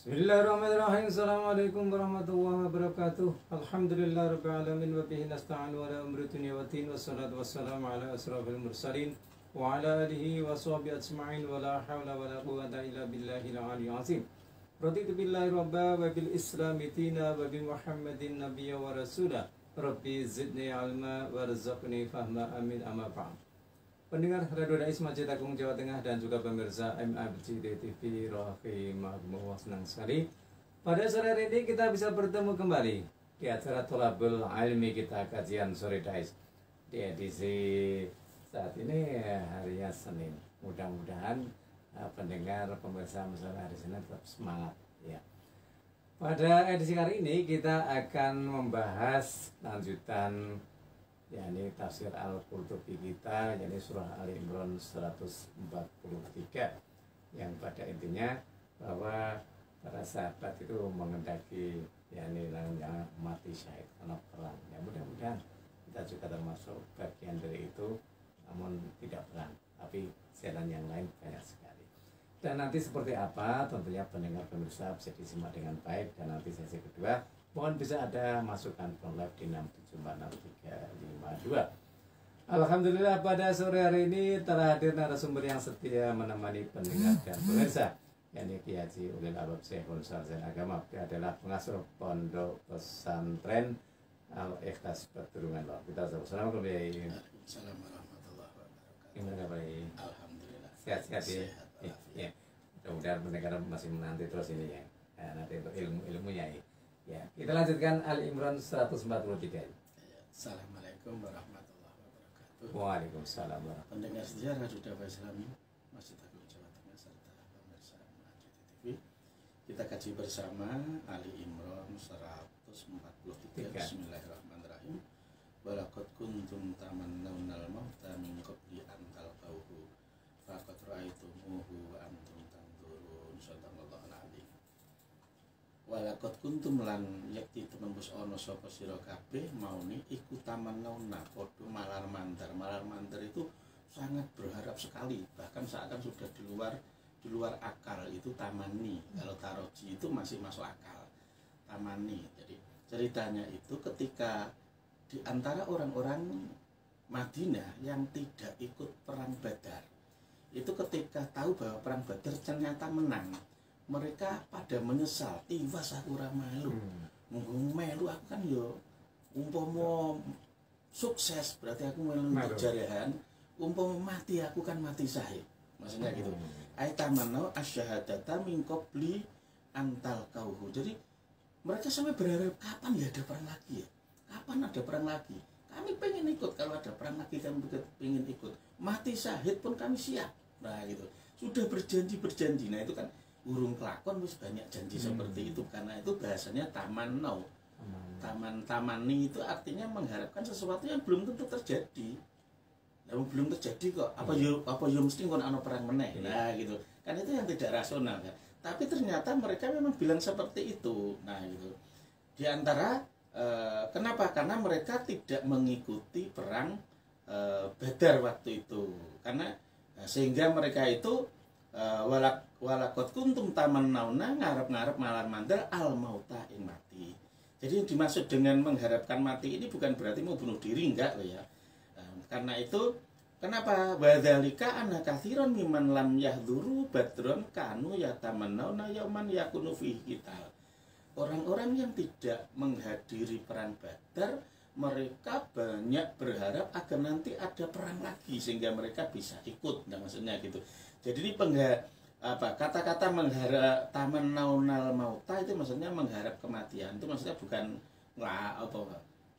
Bismillahirrahmanirrahim. Assalamualaikum warahmatullahi wabarakatuh. Alhamdulillah rabbil alamin wa bihi nasta'in wa ala umri dunya wa din wassalatu wassalamu ala asrafil mursalin wa ala alihi wa sahbihi ajma'in wa la hawla wa la quwwata illa billahil aliyyil azim. Raditu billahi rabba wa bil islami dina wa bi Muhammadin nabiyya wa rasula. Rabbi zidni ilma warzuqni fahma amin amma ba'd. Pendengar Radio Dais Masjid Agung Jawa Tengah dan juga pemirsa MABCD TV rahimahumullah, senang sekali pada sore hari ini kita bisa bertemu kembali di acara Tholabul Ilmi kita kajian sore Dais di edisi saat ini harinya Senin. Mudah-mudahan pendengar pemirsa masalah hari Senin tetap semangat ya. Pada edisi kali ini kita akan membahas lanjutan yakni tafsir Al-Qurtubi kita, yakni surah Ali Imran 143 yang pada intinya bahwa para sahabat itu mengendaki yakni yang mati syahid karena perang. Ya mudah-mudahan kita juga termasuk bagian dari itu, namun tidak perang, tapi jalan yang lain banyak sekali. Dan nanti seperti apa tentunya pendengar pemirsa bisa disimak dengan baik, dan nanti sesi kedua mohon bisa ada masukan live di 6746352. Alhamdulillah pada sore hari ini telah hadir narasumber yang setia menemani pendengar dan pemirsa, yakni Kiai Haji Ulil Albab Syekhul Sarjana Agama. Dia adalah pengasuh pondok pesantren Al-Ikhlas Perturungan Loh. Kita assalamualaikum Kiai. Assalamualaikum warahmatullahi wabarakatuh. Gimana Pak? Alhamdulillah. Sehat-sehat ya. Ya. Mudah-mudahan pendengar masih menanti terus ini ya. Nah, nanti untuk ilmunya ya. Ya, kita lanjutkan Ali Imran 143. Assalamualaikum warahmatullahi wabarakatuh. Waalaikumsalam warahmatullahi Pendengar sejarah Dudawa Islami Masjid Agung Jawa Tengah serta pemirsa Masjid TV, kita kaji bersama Ali Imran 143. Bismillahirrahmanirrahim. Walaqad kuntum tamannawnal mauta min qabli an talqauhu faqad ra'aitumuhu wa antum tanzurun. Sadaqallahu alazim. Walakot kuntum lan yakti temembus ono sapa sira kabeh mauni iku tamannauna padha malar mandar. Malar mandar itu sangat berharap sekali, bahkan seakan sudah di luar akal. Itu tamani. Kalau taroji itu masih masuk akal. Tamani. Jadi ceritanya itu ketika di antara orang-orang Madinah yang tidak ikut perang Badar, itu ketika tahu bahwa perang Badar ternyata menang, mereka pada menyesal. Tiwas aku ora melu. Melu aku kan yo umpama sukses berarti aku melu jarahan, umpama mati aku kan mati syahid. Maksudnya gitu. Aitamano asyhadata min qabli antal kauhu. Jadi mereka sampai berharap kapan ya ada perang lagi ya? Kapan ada perang lagi? Kami pengen ikut, kalau ada perang lagi kami pengen ikut. Mati syahid pun kami siap. Nah gitu. Sudah berjanji. Nah itu kan urung kelakon wis banyak janji seperti itu, karena itu bahasanya tamanau. Tamani itu artinya mengharapkan sesuatu yang belum tentu terjadi. Nah, belum terjadi kok. Apa yo mesti kon ana perang meneh. Nah gitu. Kan itu yang tidak rasional kan. Tapi ternyata mereka memang bilang seperti itu. Nah gitu. Di antara kenapa? Karena mereka tidak mengikuti perang Badar waktu itu. Karena sehingga mereka itu walakot kuntum tamannauna ngarep-ngarep malar mandar al mauta ing mati. Jadi yang dimaksud dengan mengharapkan mati ini bukan berarti mau bunuh diri, enggak loh ya. Karena itu kenapa wadzalika anna katsiran mimman lam yahduru badron kanu yatamannauna yauman yakunu fihi qital. Orang-orang yang tidak menghadiri perang Badar, mereka banyak berharap agar nanti ada perang lagi sehingga mereka bisa ikut. Nah maksudnya gitu. Jadi ini kata-kata mengharap tamannaunal mauta itu maksudnya mengharap kematian. Itu maksudnya bukan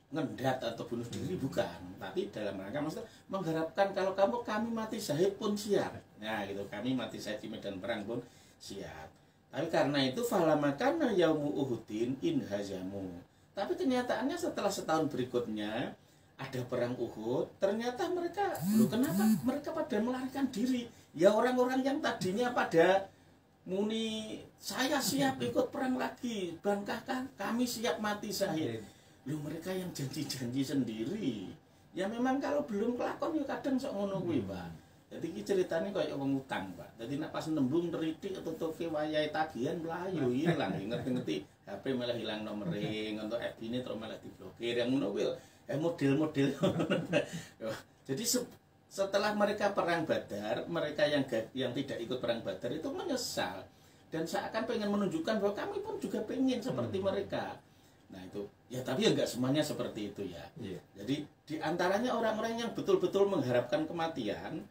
ngendat atau bunuh diri, bukan. Tapi dalam rangka maksudnya mengharapkan kalau kami mati syahid pun siap. Nah gitu, kami mati syahid di medan perang pun siap. Tapi karena itu falamakana yaumu uhudin inhazamu. Tapi kenyataannya setelah setahun berikutnya ada perang Uhud, ternyata mereka, kenapa? Mereka pada melarikan diri. Ya orang-orang yang tadinya pada muni saya siap ikut perang lagi, bangkahkan kami siap mati syahid. Mereka yang janji-janji sendiri. Ya memang kalau belum kelakon ya kadang sok ngono kuwi, Pak. Jadi iki ceritane kaya wong utang, Pak. Jadi nek pas nembung nritik tutuke wayahe tagihan mlayu ilang, ngerti-ngerti HP malah hilang nomere, untuk FB-ne terus malah diblokir. Yang ngono kuwi model-model. Jadi setelah mereka perang Badar, mereka yang tidak ikut perang Badar itu menyesal dan seakan pengen menunjukkan bahwa kami pun juga pengen seperti mereka. Nah itu ya, tapi ya nggak semuanya seperti itu ya. Jadi diantaranya orang-orang yang betul-betul mengharapkan kematian,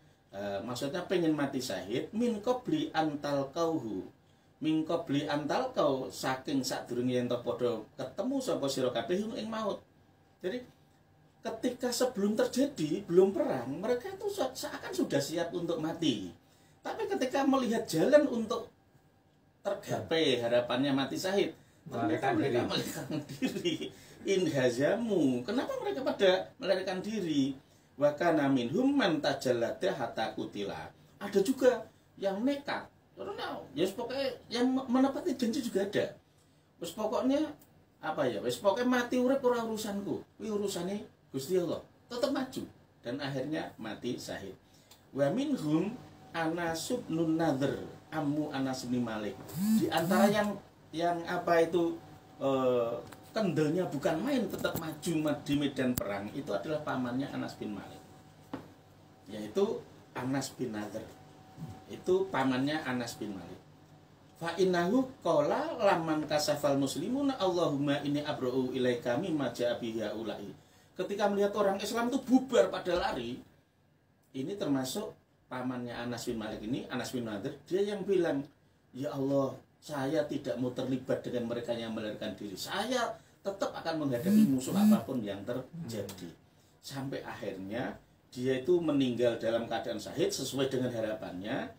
maksudnya pengen mati syahid, min qabli antal kauhu, min qabli antal kau, saking sadurunge yen padha ketemu sapa sira kabeh ing maut. Jadi ketika sebelum terjadi, belum perang, mereka itu seakan sudah siap untuk mati. Tapi ketika melihat jalan untuk tergapai harapannya mati syahid, mereka melarikan diri. Inhazamu. Kenapa mereka pada melarikan diri? Wa kana minhum man tajallada hatta kutila. Ada juga yang nekat. Karena ya pokoknya yang menepati janji juga ada. Wes pokoknya apa ya? Wes pokoknya mati urip ora urusanku. Kuwi urusane Gusti Allah. Tetap maju dan akhirnya mati syahid. Wa minhum Anas bin Nadhr, Ammu Anas bin Malik. Di antara yang apa itu kendelnya bukan main, tetap maju di medan perang, itu adalah pamannya Anas bin Malik, yaitu Anas bin Nadhr. Itu pamannya Anas bin Malik. Fa innahu qala laman kasafal muslimuna Allahumma inni abra'u ilaika mimma ja'a bihi ulai. Ketika melihat orang Islam itu bubar pada lari, ini termasuk pamannya Anas bin Malik ini, Anas bin Nadhr, dia yang bilang, ya Allah, saya tidak mau terlibat dengan mereka yang melarikan diri. Saya tetap akan menghadapi musuh apapun yang terjadi. Sampai akhirnya dia itu meninggal dalam keadaan syahid sesuai dengan harapannya.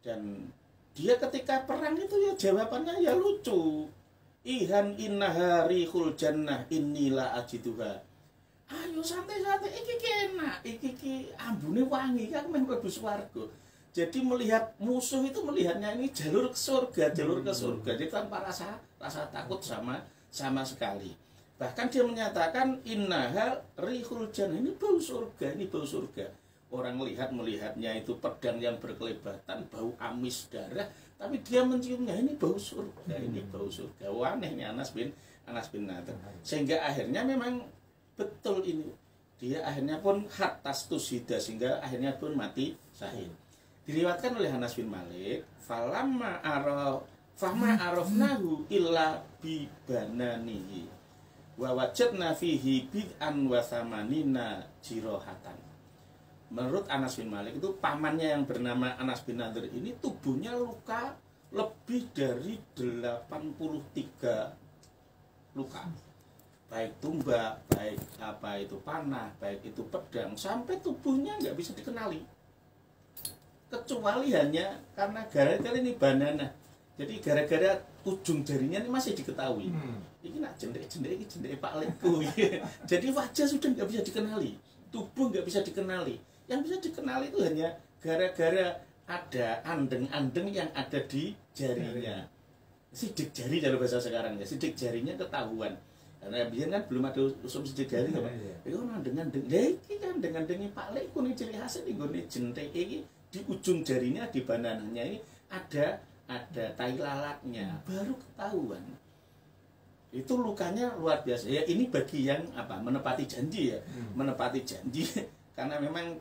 Dan dia ketika perang itu ya jawabannya ya lucu. Ihan innaha rihul jannah innila ajiduha. Ayo santai-santai, iki enak, iki ambune wangi, kan meh mlebu swarga. Jadi melihat musuh itu melihatnya ini jalur ke surga, Jadi tanpa rasa takut sama sekali. Bahkan dia menyatakan innahal rihul jannah, ini bau surga. Orang melihatnya itu pedang yang berkelebatan, bau amis darah, tapi dia menciumnya ini bau surga, Anehnya Anas bin Nadhr. Sehingga akhirnya memang betul ini. Dia akhirnya pun hatas tusida, sehingga akhirnya pun mati syahid. Diriwayatkan oleh Anas bin Malik, fama arafnahu illa bi bananihi wa wajadna fihi bid'an wa thamanina jirohatan. Menurut Anas bin Malik itu pamannya yang bernama Anas bin Nadhr ini tubuhnya luka lebih dari 83 luka. Baik tumbak, baik apa itu panah, baik itu pedang, sampai tubuhnya nggak bisa dikenali. Kecuali hanya karena gara-gara ini banana. Jadi gara-gara ujung jarinya ini masih diketahui. Ini nak jendek Pak Lekku. Jadi wajah sudah nggak bisa dikenali, tubuh nggak bisa dikenali. Yang bisa dikenali itu hanya gara-gara ada andeng-andeng yang ada di jarinya. Sidik jari dalam bahasa sekarang ya, sidik jarinya ketahuan. Karena biasanya kan belum ada usum sidik jari, Pak. Itu andeng-andeng. Iki kan andeng-andenge Pak Lekku nih ciri khasnya di gone jendek iki. Di ujung jarinya, di banananya ini ada tai lalatnya, baru ketahuan. Itu lukanya luar biasa. Ya ini bagi yang menepati janji ya, menepati janji karena memang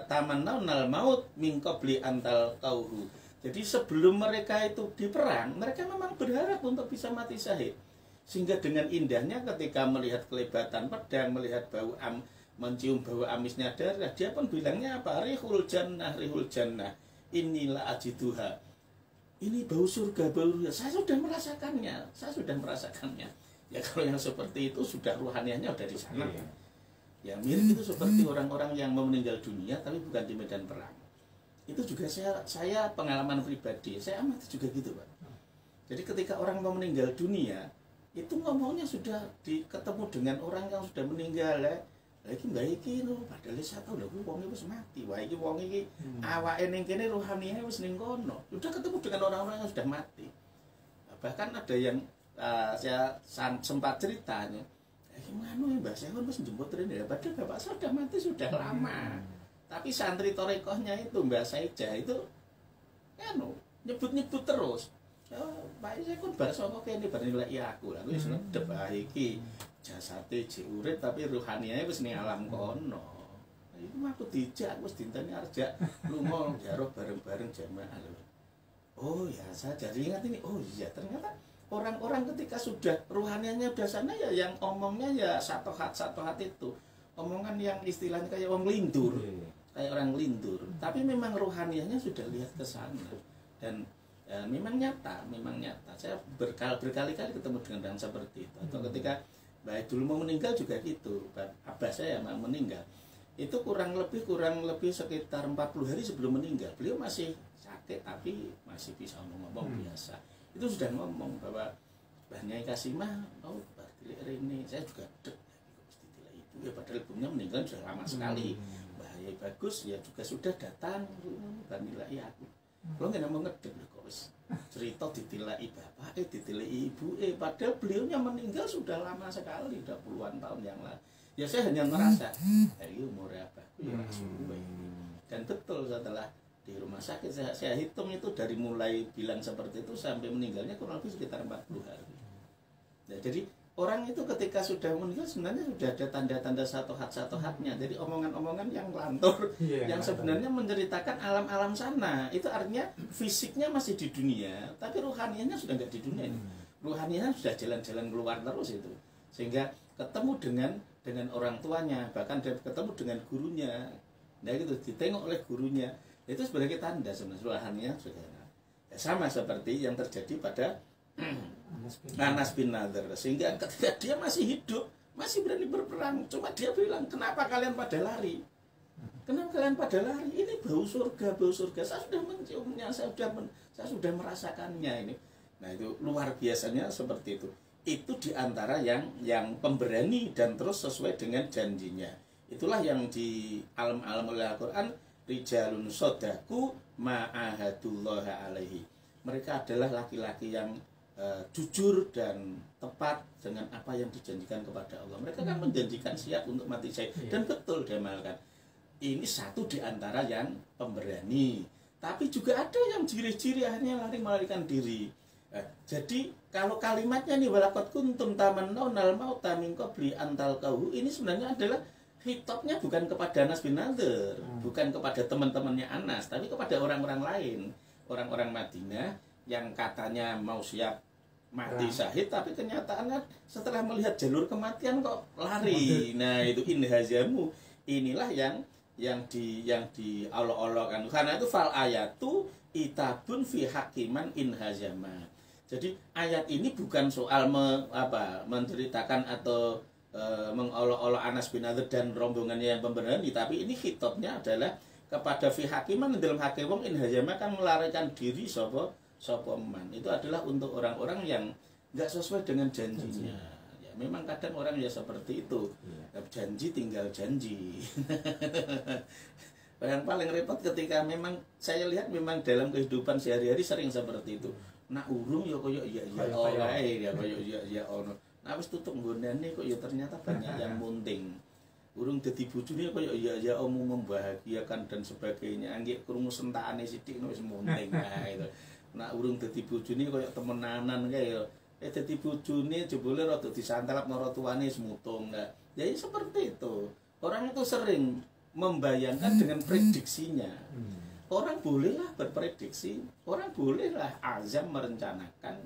tamannal maut min qabli antal kauhu. Jadi sebelum mereka itu diperang, mereka memang berharap untuk bisa mati syahid. Sehingga dengan indahnya ketika melihat kelebatan pedang, melihat mencium bau amisnya darah, dia pun bilangnya apa? Rihul jannah, inilah ajiduha. Ini bau surga, saya sudah merasakannya. Ya kalau yang seperti itu sudah ruhaniahnya sudah di sana. Ya mirip itu seperti orang-orang yang mau meninggal dunia tapi bukan di medan perang. Itu juga saya pengalaman pribadi, saya amati juga gitu, Pak. Jadi ketika orang mau meninggal dunia, itu ngomongnya sudah ketemu dengan orang yang sudah meninggal ya. Lagi mbak iki lho, padahal saya tahu lho wong wis mati. Wah iki wong iki awake ning kene rohaninya wis ning kono. Sudah ketemu dengan orang-orang yang sudah mati. Bahkan ada yang saya sempat ceritanya, gimana ya Mbak, saya kan wis jemput rene ya, padahal bapak saya sudah mati sudah lama. Tapi santri torekohnya itu Mbak Saida itu nyebut-nyebut terus. Pak saya kan bar saka kene bar nilai aku. Lah wis ngedep iki jasate jek urip tapi ruhaniane wis ning alam kono. Iku aku dijak wis dinteni arjak lunga jaroh bareng-bareng jamaah lho. Oh ya, saya jadi ingat ini. Oh iya, ternyata orang-orang ketika sudah ruhaniannya udah sana ya yang omongnya ya satu hat itu. Omongan yang istilahnya kayak orang lindur. Kayak orang lindur. Tapi memang ruhaniannya sudah lihat ke sana. Dan memang nyata. Saya berkali-kali ketemu dengan orang seperti itu. Atau ketika Mbak dulu mau meninggal juga gitu. Abah saya mau meninggal. Itu kurang lebih sekitar 40 hari sebelum meninggal. Beliau masih sakit tapi masih bisa ngomong biasa. Itu sudah ngomong bahwa Mbah Nyai Kasimah ini saya juga ibu ya padahal ibunya meninggal sudah lama sekali. Mbah Yai Bagus ya juga sudah datang banilai aku. Kalau nggak mau ngedek kok wis cerita ditilai bapak ditilai ibu padahal beliaunya meninggal sudah lama sekali, udah puluhan tahun yang lalu. Ya saya hanya merasa umur apa ya dan betul setelah di rumah sakit saya hitung itu dari mulai bilang seperti itu sampai meninggalnya kurang lebih sekitar 40 hari. Nah, jadi orang itu ketika sudah meninggal sebenarnya sudah ada tanda-tanda satu hatnya. Jadi omongan-omongan yang lantur yang sebenarnya menceritakan alam-alam sana. Itu artinya fisiknya masih di dunia, tapi ruhanianya sudah nggak di dunia ini. Ruhanianya sudah jalan-jalan keluar terus itu. Sehingga ketemu dengan orang tuanya, bahkan ketemu dengan gurunya. Nah gitu, ditengok oleh gurunya. Itu sebagai tanda sebenarnya ruhaninya sudah. Ya, sama seperti yang terjadi pada Anas bin Nadir. Sehingga ketika dia masih hidup, masih berani berperang, cuma dia bilang, kenapa kalian pada lari? Kenapa kalian pada lari? Ini bau surga. Saya sudah menciumnya, saya sudah merasakannya ini. Nah itu luar biasanya seperti itu. Itu diantara yang pemberani dan terus sesuai dengan janjinya. Itulah yang di alam-alam oleh Al-Quran, rijalun sodaku ma'ahadullah alaihi. Mereka adalah laki-laki yang jujur dan tepat dengan apa yang dijanjikan kepada Allah. Mereka kan menjanjikan siap untuk mati syahid. Dan betul dia melakukan. Ini satu di antara yang pemberani. Tapi juga ada yang ciri-ciri akhirnya melarikan diri. Jadi kalau kalimatnya nih walaqad kuntum tamannawna al-mauta min qabli an talqahu, ini sebenarnya adalah hitopnya bukan kepada Anas bin Nadir, bukan kepada teman-temannya Anas, tapi kepada orang-orang lain, orang-orang Madinah yang katanya mau siap mati syahid, tapi kenyataannya setelah melihat jalur kematian kok lari. Nah itu inhazamu, inilah yang di Allah-Allah karena itu fal ayatu itabun fi hakiman inhazama. Jadi ayat ini bukan soal menceritakan atau mengolok-olok Anas bin Nadir dan rombongannya yang pemberani, tapi ini hitopnya adalah kepada fi hakiman dalam hakim wong inhazama kan melarikan diri sapa man. Itu adalah untuk orang-orang yang nggak sesuai dengan janjinya. Ya, memang kadang orang ya seperti itu. Janji tinggal janji. Yang paling repot ketika memang saya lihat memang dalam kehidupan sehari-hari sering seperti itu. Nah urung ya koyo iya oleh ya koyo iya ono. Nah wis tutup nggonane kok ya ternyata banyak yang munting. Urung dadi bojone koyo iya omong membahagiakan dan sebagainya. Anggek krungu sentakane sithik wis munting. Nah itu. Nah urung dadi bojone koyo temenanan kae ya. Dadi bojone jebule rada disantelap karo tuane semutung. Nah, ya seperti itu. Orang itu sering membayangkan dengan prediksinya. Orang bolehlah berprediksi, orang bolehlah azam merencanakan.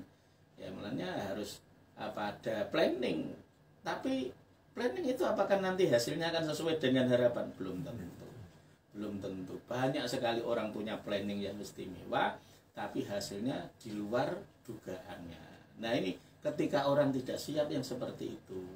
Ya makanya harus ada planning. Tapi planning itu apakah nanti hasilnya akan sesuai dengan harapan? Belum tentu. Belum tentu. Banyak sekali orang punya planning yang istimewa, tapi hasilnya di luar dugaannya. Nah ini ketika orang tidak siap yang seperti itu,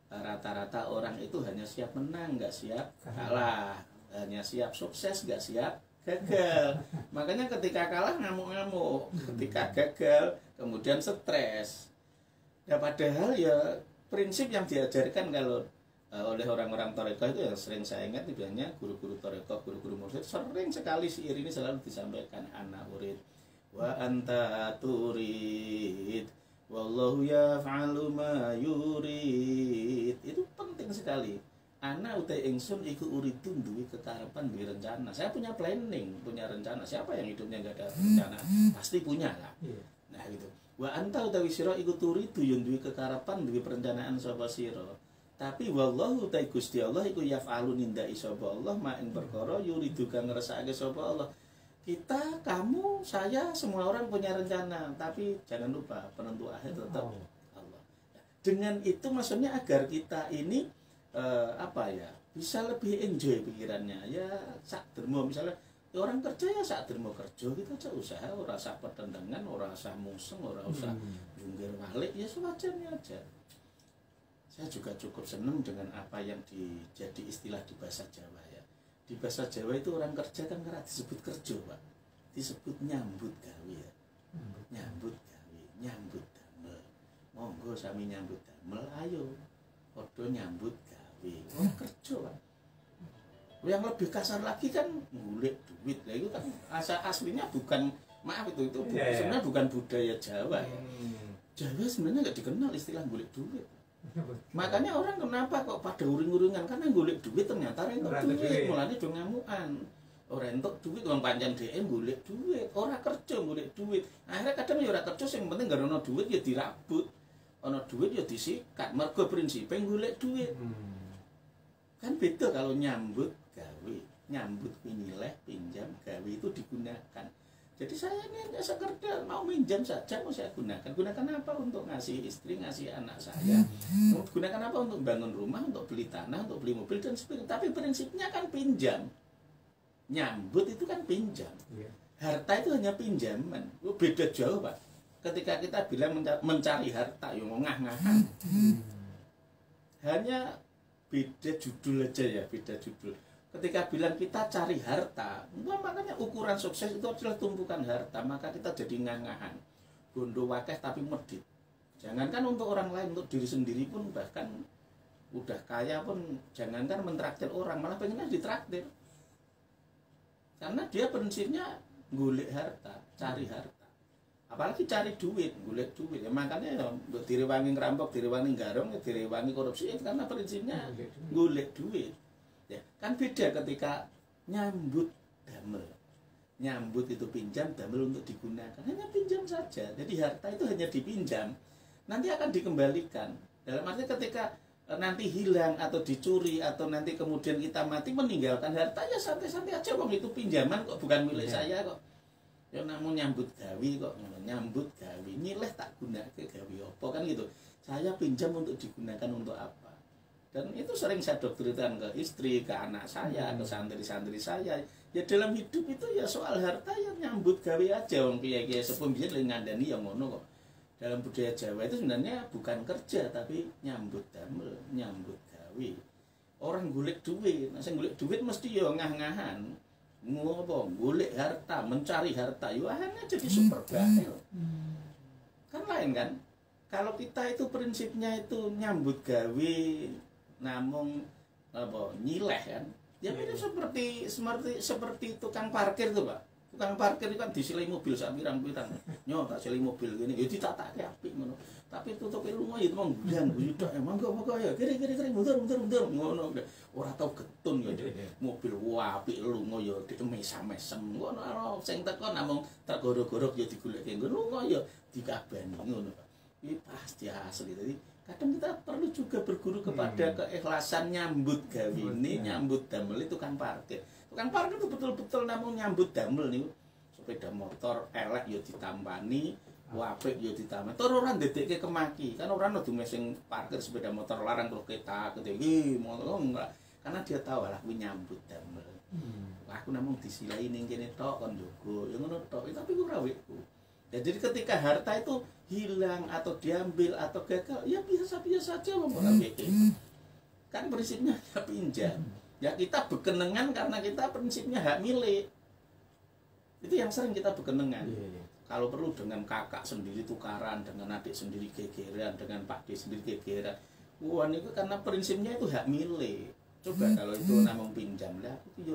rata-rata orang itu hanya siap menang, nggak siap kalah. Hanya siap sukses, nggak siap gagal. Makanya ketika kalah ngamuk-ngamuk, ketika gagal kemudian stres. Ya padahal ya prinsip yang diajarkan kalau oleh orang-orang Thariqah itu yang sering saya ingat biasanya guru-guru Thariqah, guru-guru mursyid sering sekali syair ini selalu disampaikan, ana urid wa anta turid wallahu yaf'alu ma yurid. Itu penting sekali. ana utai ingsun iku uridu duwe kekarepan, duwe rencana. Saya punya planning, punya rencana. Siapa yang hidupnya enggak ada rencana? Pasti punya lah. Nah gitu. Wa anta utawi sira iku turidu yen duwe kekarepan, duwe perencanaan sapa sira. Tapi wallahu ta Gusti Allah iku yaf'alu nindai sapa Allah ma ing perkara yuridu kang ngersakake sapa Allah. Kita, kamu, saya, semua orang punya rencana, tapi jangan lupa penentu akhir tetap Allah. Dengan itu maksudnya agar kita ini bisa lebih enjoy pikirannya. Ya sak dermo misalnya orang kerja ya sak dermo kerja, kita aja usaha, ora usah pertentangan, ora usah museng, ora usah jungkir balik, ya sewajarnya aja. Saya juga cukup senang dengan apa yang jadi istilah di bahasa Jawa ya. Di bahasa Jawa itu orang kerja kan karena disebut kerja, Pak. Disebut nyambut gawe ya. Nyambut gawe, nyambut damel. Monggo sami nyambut damel, ayo. Padha nyambut gawe. Orang kerja, Pak. Yang lebih kasar lagi kan ngulik duit. Nah, itu kan aslinya bukan, maaf itu sebenarnya bukan budaya Jawa ya. Jawa sebenarnya nggak dikenal istilah ngulik duit. Makanya orang kenapa kok pada uring-uringan, karena ngulik duit ternyata rentok duit, mulanya do ngamukan. Ora entuk duit wong pancen DM golek duit, ora kerja golek duit. Akhirnya kadang ya ora kerja, sing penting gak ono duit ya dirabut. Ono duit ya disikat, mergo prinsipe golek duit. Kan beda kalau nyambut gawe, nyambut pinileh, pinjam, gawe itu digunakan. Jadi saya ini hanya sekedar mau minjam saja, mau saya gunakan. Gunakan apa? Untuk ngasih istri, ngasih anak saya. Gunakan apa? Untuk bangun rumah, untuk beli tanah, untuk beli mobil dan sebagainya. Tapi prinsipnya kan pinjam. Nyambut itu kan pinjam. Harta itu hanya pinjaman. Beda jauh, Pak. Ketika kita bilang mencari harta, ya ngah-ngahan. Hanya beda judul aja ya, beda judul. Ketika bilang kita cari harta, makanya ukuran sukses itu adalah tumpukan harta, maka kita jadi ngah-ngahan. Gondo wakeh tapi medit. Jangankan untuk orang lain, untuk diri sendiri pun, bahkan udah kaya pun jangankan mentraktir orang, malah pengennya ditraktir. Karena dia prinsipnya golek harta, cari harta. Apalagi cari duit, golek duit. Ya makanya ya direwangi ngerampok, direwangi garong, direwangi korupsi, karena prinsipnya golek duit. Ya, kan beda ketika nyambut damel. Nyambut itu pinjam, damel untuk digunakan. Hanya pinjam saja. Jadi harta itu hanya dipinjam, nanti akan dikembalikan. Dalam arti ketika nanti hilang atau dicuri atau nanti kemudian kita mati meninggalkan harta, ya santai-santai aja, wong itu pinjaman kok, bukan milik saya kok. Ya namun nyambut gawe kok, nyambut gawe, nyileh tak gunake gawe apa kan gitu. Saya pinjam untuk digunakan untuk apa? Dan itu sering saya doktrinkan ke istri, ke anak saya, ke santri-santri saya. Ya dalam hidup itu ya soal harta yang nyambut gawe aja. Wong kiai-kiai sepuh biyen lagi ngandani yang ngono kok. Dalam budaya Jawa itu sebenarnya bukan kerja tapi nyambut damel, nyambut gawe. Orang golek duit, nah sing golek duit mesti ya ngah-ngahan. Ngopo? Golek harta, mencari harta. Yo akhirnya jadi super bahel. Kan lain kan? Kalau kita itu prinsipnya itu nyambut gawe, namun apa nyileh kan, ya mirip seperti tukang parkir tuh, Pak. Tukang parkir itu kan disilai mobil sak pirang-pirang, nyo tak silai mobil gini, ya ditatake apik ngono. Tapi tutupe lunga ya mong gudang guyu tok, monggo ya kiri mundur ngono. Ora tau getun ya mobil apik lunga ya mesam-mesem ngono. Sing teko namung tergorok-gorok ya digoleki lunga ya dikabani ngono, Pak. Ini pasti asli. Jadi kadang kita perlu juga berguru kepada keikhlasan nyambut gawe ini, nyambut damel itu tukang parkir. Tukang parkir itu betul-betul namun nyambut damel nih. Sepeda motor elek ya ditampani, apik ya ditambah. Tur ora ndedekke kemaki. Kan ora ono dumesing parkir sepeda motor larang terus ketak iki motor enggak. Karena dia tahu lah kuwi nyambut damel. Aku namun disilai ning kene tok kon njogo. Ya ngono tok, tapi ora wekku. Ya, jadi ketika harta itu hilang atau diambil atau gagal, ya biasa-biasa saja memulai kan prinsipnya ya pinjam. Ya kita berkenengan karena kita prinsipnya hak milik. Itu yang sering kita berkenengan. Kalau perlu dengan kakak sendiri tukaran, dengan adik sendiri gegeran, dengan Pak D sendiri gegeran. Wah itu karena prinsipnya itu hak milik. Coba kalau itu namung pinjam lah, aku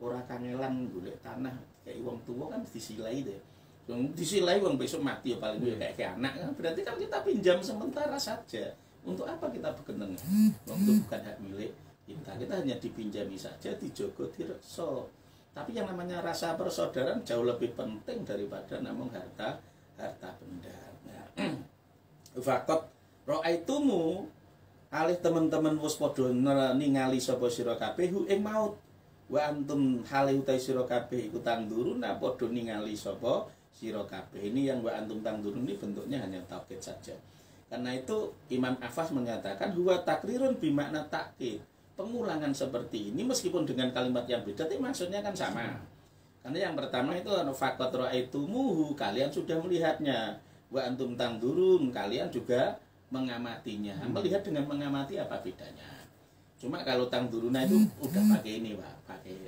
orang kangelan golek tanah kayak wong tua kan disilai deh. Disilai uang besok mati ya paling kayak anak kan, berarti kan kita pinjam sementara saja. Untuk apa kita berkenengan? Waktu bukan hak milik, kita hanya dipinjami saja, dijogo, direkso. Tapi yang namanya rasa persaudaraan jauh lebih penting daripada namung harta benda. Fakot ra'aitumu alih teman-teman wis padha ningali sapa sira kabeh ing maut wa antum hale utai sira kabeh iku tanduruna padha ningali sapa sira kabeh. Ini yang wa antum tandurun ini bentuknya hanya taukid saja. Karena itu Imam Affas mengatakan huwa takrirun bimakna takkid. Pengulangan seperti ini meskipun dengan kalimat yang beda tapi maksudnya kan sama. Karena yang pertama itu faqat ra'aitumuhu, kalian sudah melihatnya. Wa antum tandurun, kalian juga mengamatinya. Melihat dengan mengamati apa bedanya? Cuma kalau tangduruna itu udah pakai ini, Pak,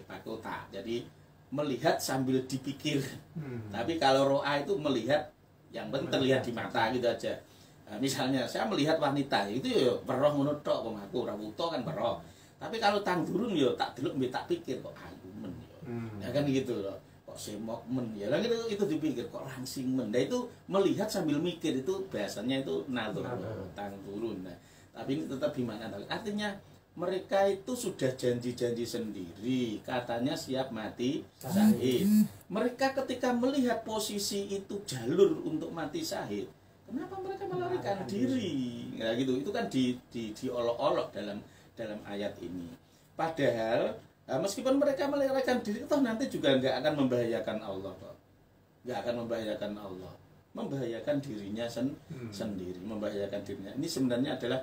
pakai otak. Jadi melihat sambil dipikir. Tapi kalau ro'a itu melihat yang penting terlihat di mata gitu aja. Nah, misalnya saya melihat wanita itu ya weruh ngono tok wong aku ora wuto kan weruh. Tapi kalau tangdurun ya tak delok mbek tak pikir kok ayu men ya. Ya kan gitu loh. Kok semok men ya. Lah itu dipikir kok langsing men. Nah itu melihat sambil mikir itu bahasanya itu nadur tangdurun. Nah, tapi ini tetap gimana? Artinya mereka itu sudah janji-janji sendiri, katanya siap mati syahid. Mereka ketika melihat posisi itu jalur untuk mati syahid, kenapa mereka melarikan diri? Ya gitu, itu kan diolok-olok dalam ayat ini. Padahal meskipun mereka melarikan diri, toh nanti juga nggak akan membahayakan Allah, kok. Nggak akan membahayakan Allah, membahayakan dirinya sendiri, membahayakan dirinya. Ini sebenarnya adalah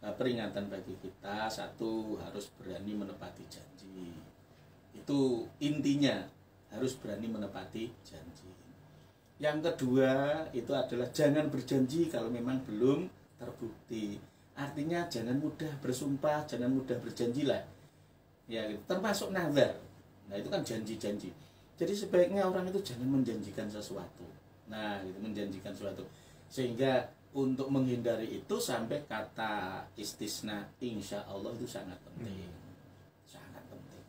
peringatan bagi kita. Satu, harus berani menepati janji. Itu intinya, harus berani menepati janji. Yang kedua itu adalah jangan berjanji kalau memang belum terbukti. Artinya jangan mudah bersumpah, jangan mudah berjanji lah. Ya, termasuk nazar. Nah, itu kan janji-janji. Jadi sebaiknya orang itu jangan menjanjikan sesuatu. Nah, itu menjanjikan sesuatu. Sehingga untuk menghindari itu sampai kata istisna insya Allah itu sangat penting. Sangat penting.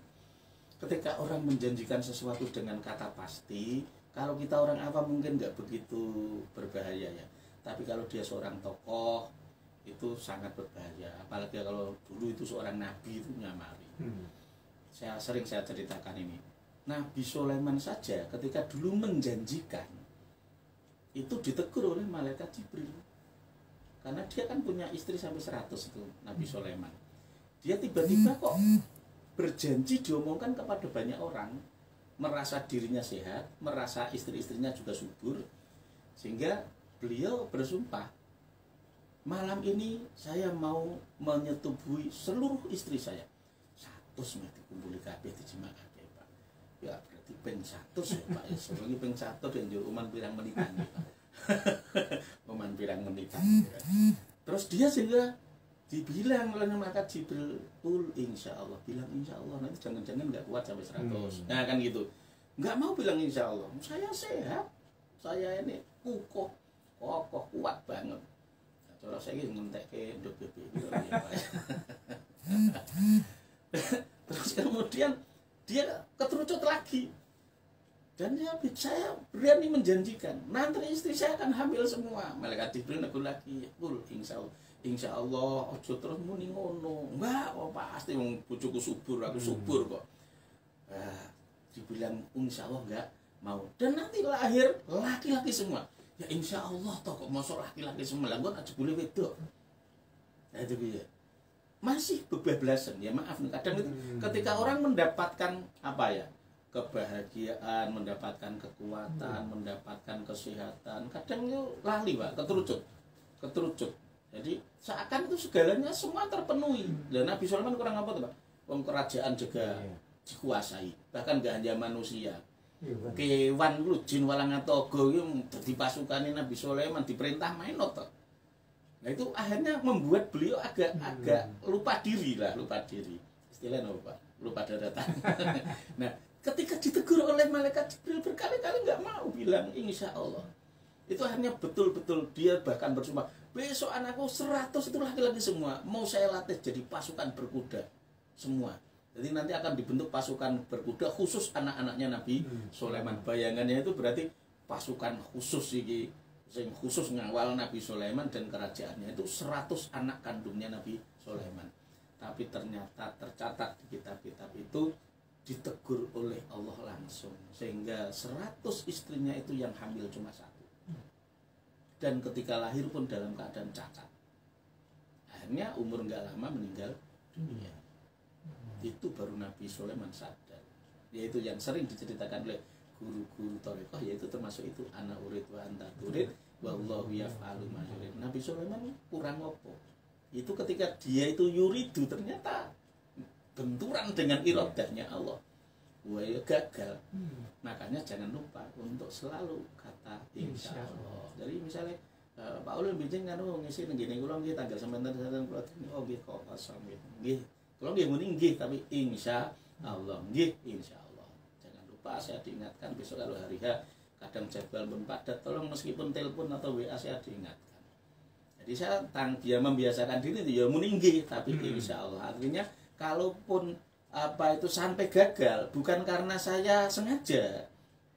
Ketika orang menjanjikan sesuatu dengan kata pasti, kalau kita orang awam mungkin nggak begitu berbahaya ya. Tapi kalau dia seorang tokoh itu sangat berbahaya. Apalagi kalau dulu itu seorang nabi itu nyamari. Saya ceritakan ini. Nabi Sulaiman saja ketika dulu menjanjikan itu ditegur oleh malaikat Jibril. Karena dia kan punya istri sampai 100 itu, Nabi Sulaiman. Dia tiba-tiba kok berjanji diomongkan kepada banyak orang, merasa dirinya sehat, merasa istri-istrinya juga subur, sehingga beliau bersumpah, malam ini saya mau menyetubuhi seluruh istri saya. 100 mati kumpuli kabeh dijemak kabeh, Pak. Ya berarti ping 100 ya, Pak. Ya sebagai ping 1 dan jur uman pirang menitan ya, Pak. Uman pirang menitan. Terus dia sehingga dibilang oleh malaikat Jibril, "Qul insyaallah." Bilang insyaallah, nanti jangan-jangan enggak kuat sampai 100. Nah, kan gitu. Enggak mau bilang insyaallah. Saya sehat. Saya ini kokoh, kuat banget. Cara saya ini ngentekke nduk bebek gitu ya, Pak. Terus kemudian dia keterucut lagi. Dan saya berani menjanjikan, nanti istri saya akan hamil semua. Malaikat Jibril negur lagi, "Qul insya Allah, ojo terus muni ngono." Enggak, oh pasti wong bojoku subur, aku subur kok. Dibilang insya Allah enggak mau. Dan nanti lahir laki-laki semua. Ya insya Allah toh, kok mosok laki-laki semua. Lah kok aja boleh wedok. Nah itu dia. Masih bebas-belasan ya, maaf nih. Kadang itu ketika orang mendapatkan apa ya, kebahagiaan, mendapatkan kekuatan, mendapatkan kesehatan, kadang itu lali, Pak, keterucut. Jadi seakan itu segalanya semua terpenuhi. Dan Nabi Sulaiman kurang apa tuh, Pak? Wong kerajaan juga dikuasai, bahkan gak hanya manusia. Kewan lu jin walang atogo itu di pasukan Nabi Sulaiman diperintah mainot toh. Nah itu akhirnya membuat beliau agak lupa diri. Istilahnya apa, Pak? Lupa daratan. Nah, ketika ditegur oleh malaikat Jibril berkali-kali nggak mau bilang insya Allah. Itu akhirnya betul-betul dia bahkan bersumpah, besok anakku 100 itu laki-laki semua. Mau saya latih jadi pasukan berkuda semua. Jadi nanti akan dibentuk pasukan berkuda khusus anak-anaknya Nabi Sulaiman. Bayangannya itu berarti pasukan khusus ini, yang khusus ngawal Nabi Sulaiman dan kerajaannya itu 100 anak kandungnya Nabi Sulaiman. tapi ternyata tercatat di kitab-kitab itu ditegur oleh Allah langsung, sehingga 100 istrinya itu yang hamil cuma satu, dan ketika lahir pun dalam keadaan cacat. Akhirnya umur nggak lama meninggal dunia. Itu baru Nabi Sulaiman sadar, yaitu yang sering diceritakan oleh guru-guru Thariqah, yaitu termasuk itu ana urid wa anta turid wallahu yaf'alu ma yurid. Nabi Sulaiman kurang opo? Itu ketika dia itu yuridu, ternyata benturan dengan iradahnya Allah. Wah, ya gagal. Makanya jangan lupa untuk selalu kata insya Allah. Jadi misalnya Pak Ulun bincang kan ngisi ngene kula nggih tanggal sampeyan kula oh nggih kok kosong nggih. Kula nggih muni nggih tapi insya Allah nggih insya Allah. Jangan lupa saya diingatkan besok kalau hari H kadang jadwal pun padat, tolong meskipun telepon atau WA saya diingatkan. Jadi saya dia membiasakan diri ya muni nggih tapi insya Allah. Artinya kalaupun apa itu sampai gagal bukan karena saya sengaja,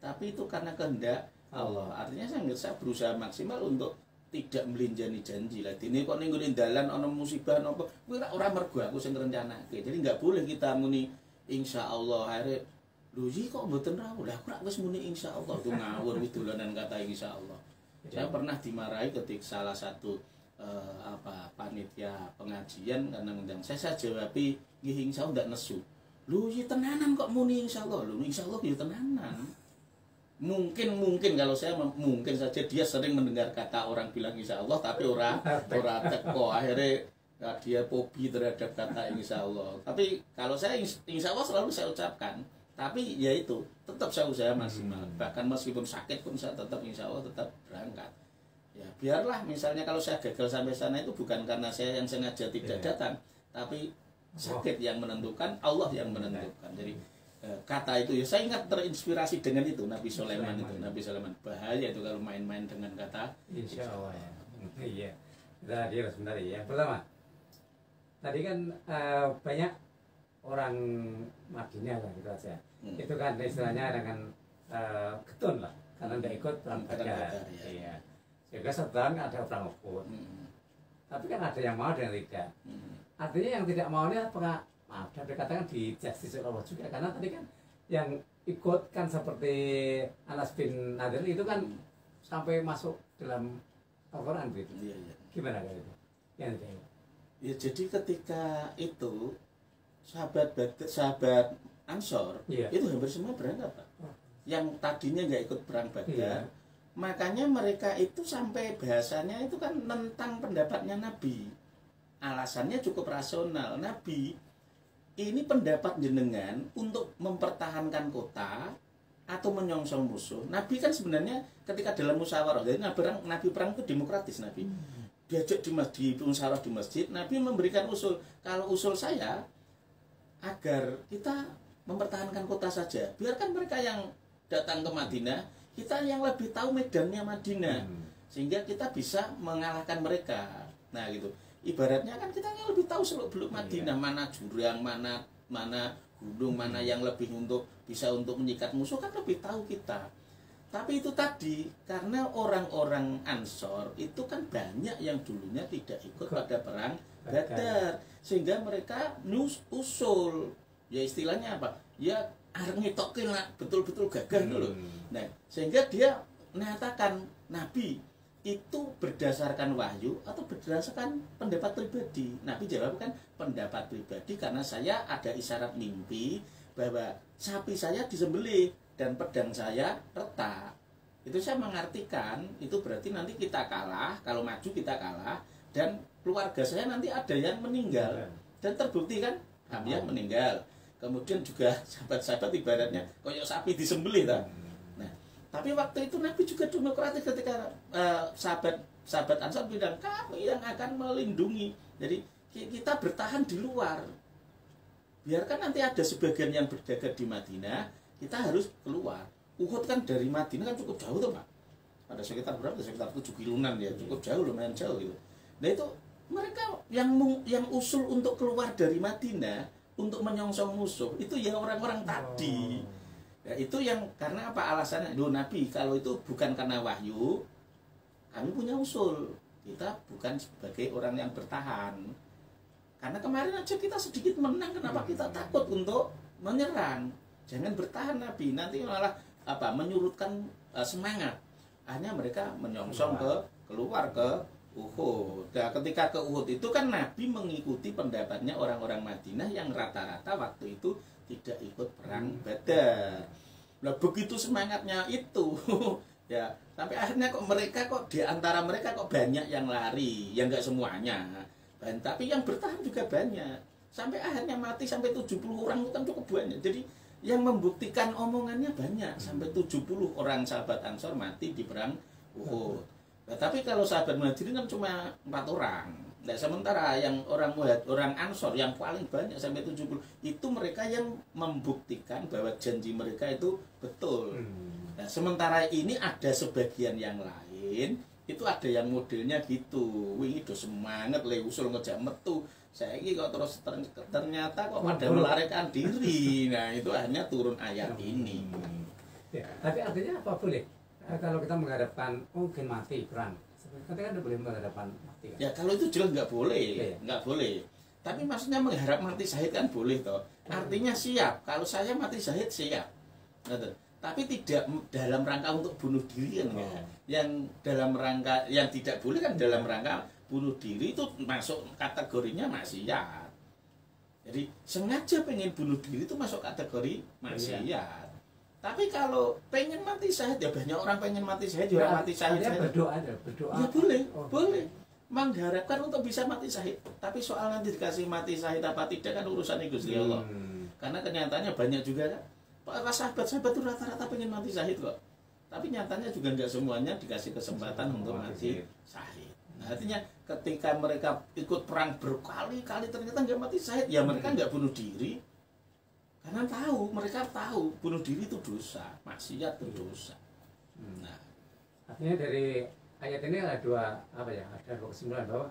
tapi itu karena kehendak Allah. Artinya saya berusaha maksimal untuk tidak melinjani janji lah. Ini kok ning ngene dalan ana musibah napa kuwi ora mergo aku sing ngrencanake. Jadi enggak boleh kita muni insyaallah akhirnya lho iki kok mboten rawuh. Lah aku rak wis muni insyaallah itu ngawur wis dolanan kata insyaallah. Saya pernah dimarahi ketika salah satu panitia pengajian karena ngundang saya jawab nggih insyaallah ndak nesu. Lho iki tenanan kok muni insyaallah. Lho insyaallah ya tenanan. Mungkin kalau saya mungkin saja dia sering mendengar kata orang bilang insya Allah tapi ora teko akhirnya dia fobi terhadap kata insya Allah. Tapi kalau saya insya Allah selalu saya ucapkan, tapi ya itu tetap saya usaha maksimal. Bahkan meskipun sakit pun saya tetap insya Allah tetap berangkat. Ya biarlah misalnya kalau saya gagal sampai sana itu bukan karena saya yang sengaja tidak datang, tapi sakit yang menentukan, Allah yang menentukan. Jadi kata itu ya saya ingat terinspirasi dengan itu Nabi Sulaiman itu. Nabi Sulaiman bahaya itu kalau main-main dengan kata insya Allah ya. Iya. Kita kira sebentar ya. Pertama, tadi kan banyak orang Madinah lah gitu aja. Itu kan istilahnya dengan getun lah, karena tidak ikut perang Badar. Iya. Sehingga setelah ada perang Uhud. Tapi kan ada yang mau ada yang tidak. Artinya yang tidak mau ini apakah maaf, dan dikatakan di justice Allah juga karena tadi kan yang ikut kan seperti Anas bin Nadir itu kan sampai masuk dalam Al-Quran gitu. Iya, iya. Gimana kayak itu? Yang tidak. Ya jadi ketika itu sahabat Ansor itu hampir semua berangkat Pak. Yang tadinya nggak ikut perang Badar, makanya mereka itu sampai bahasanya itu kan tentang pendapatnya Nabi. Alasannya cukup rasional. Nabi, ini pendapat jenengan untuk mempertahankan kota atau menyongsong musuh. Nabi kan sebenarnya ketika dalam musyawarah, jadi Nabi perang itu demokratis. Nabi diajak di musyawarah di masjid, Nabi memberikan usul. Kalau usul saya agar kita mempertahankan kota saja, biarkan mereka yang datang ke Madinah, kita yang lebih tahu medannya Madinah, sehingga kita bisa mengalahkan mereka. Nah gitu. Ibaratnya kan kita yang lebih tahu seluk-beluk Madinah, mana jurang, mana gunung, mana yang lebih bisa untuk menyikat musuh kan lebih tahu kita. Tapi itu tadi karena orang-orang Ansor itu kan banyak yang dulunya tidak ikut pada perang Badar, sehingga mereka usul, ya istilahnya apa? Ya arep ngetokke betul-betul gagah dulu. Nah, sehingga dia mengatakan Nabi itu berdasarkan wahyu atau berdasarkan pendapat pribadi. Nabi jawab kan pendapat pribadi karena saya ada isyarat mimpi bahwa sapi saya disembelih dan pedang saya retak. Itu saya mengartikan itu berarti nanti kita kalah, kalau maju kita kalah dan keluarga saya nanti ada yang meninggal. Dan terbukti kan Hamzah meninggal. Kemudian juga sahabat-sahabat ibaratnya koyok sapi disembelih kan. Tapi waktu itu Nabi juga demokratis ketika sahabat Ansar bilang kami yang akan melindungi. Jadi kita bertahan di luar. Biarkan nanti ada sebagian yang berjaga di Madinah, kita harus keluar. Uhud kan dari Madinah kan cukup jauh tuh Pak. Ada sekitar berapa? Sekitar 7 kilometer ya, cukup jauh, lumayan jauh gitu. Nah itu mereka yang usul untuk keluar dari Madinah untuk menyongsong musuh itu ya orang-orang tadi. Ya, itu yang karena apa alasannya? Loh Nabi, kalau itu bukan karena wahyu, kami punya usul. Kita bukan sebagai orang yang bertahan. Karena kemarin aja kita sedikit menang, kenapa kita takut untuk menyerang? Jangan bertahan Nabi, nanti malah menyurutkan semangat. Akhirnya mereka menyongsong keluar ke Uhud. Nah, ketika ke Uhud itu kan Nabi mengikuti pendapatnya orang-orang Madinah yang rata-rata waktu itu tidak ikut perang Badar. Nah, begitu semangatnya itu ya, sampai akhirnya kok di antara mereka kok banyak yang lari, yang enggak semuanya. Tapi yang bertahan juga banyak. Sampai akhirnya mati sampai 70 orang, itu kan cukup banyak. Jadi yang membuktikan omongannya banyak, sampai 70 orang sahabat Ansor mati di perang Uhud. Nah, tapi kalau sahabat Muhajirin kan cuma 4 orang. Nah, sementara yang orang Ansor yang paling banyak sampai 70, itu mereka yang membuktikan bahwa janji mereka itu betul. Nah, sementara ini ada sebagian yang lain, itu ada yang modelnya gitu. Wih, itu semangat le usul ngejak metu. Saya ini kok terus ternyata kok pada melarikan diri. Nah, itu hanya turun ayat ini. Ya, tapi artinya apa boleh? Kalau kita menghadapkan mungkin mati perang, ketika kan boleh menghadapkan mati kan? Ya kalau itu jelas nggak boleh, nggak boleh. Tapi maksudnya mengharap mati syahid kan boleh toh. Artinya siap. Kalau saya mati syahid siap. Tapi tidak dalam rangka untuk bunuh diri kan enggak. Yang dalam rangka yang tidak boleh kan dalam rangka bunuh diri itu masuk kategorinya maksiat. Jadi sengaja pengen bunuh diri itu masuk kategori maksiat. Tapi kalau pengen mati syahid, ya banyak orang pengen mati syahid juga mati syahid. Berdoa. Ya boleh, boleh. Mengharapkan untuk bisa mati syahid. Tapi soal nanti dikasih mati syahid apa tidak kan urusan Gusti Allah. Karena kenyataannya banyak juga kan. Para sahabat-sahabat itu rata-rata pengen mati syahid kok. Tapi nyatanya juga nggak semuanya dikasih kesempatan untuk mati syahid. Nah, artinya ketika mereka ikut perang berkali-kali ternyata nggak mati syahid, ya mereka nggak bunuh diri. Karena mereka tahu bunuh diri itu dosa, maksiat itu dosa. Nah, artinya dari ayat ini ada dua kesimpulan bahwa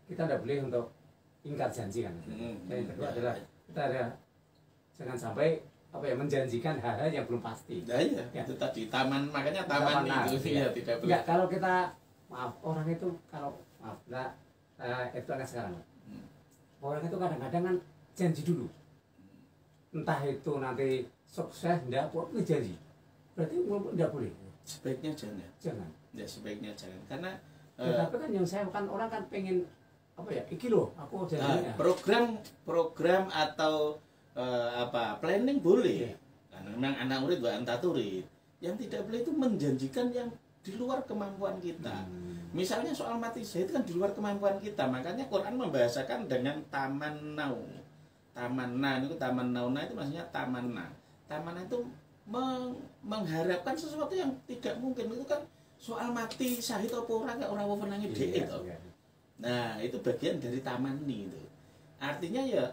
kita tidak boleh untuk ingkar janji kan. Dan yang kedua adalah kita jangan sampai menjanjikan hal-hal yang belum pasti. Nah, iya, ya. Itu tadi makanya taman itu ya tidak boleh. Enggak, kalau kita orang itu kalau itu kan sekarang. Orang itu kadang-kadang kan janji dulu. Entah itu nanti sukses enggak, pokoknya janji. Berarti enggak boleh. Sebaiknya jangan. Jangan. Ya sebaiknya jangan karena tapi kan yang saya kan orang kan pengen iki loh, aku janjinya. Program atau planning boleh. Karena memang anak murid wa anta turid. Yang tidak boleh itu menjanjikan yang di luar kemampuan kita. Misalnya soal mati syahid kan di luar kemampuan kita. Makanya Quran membahasakan dengan tamanna itu tamanna itu maksudnya tamanna. Tamanna itu mengharapkan sesuatu yang tidak mungkin. Itu kan soal mati syahid apa orang wewenange dhewe to. Nah, itu bagian dari tamanni itu. Artinya ya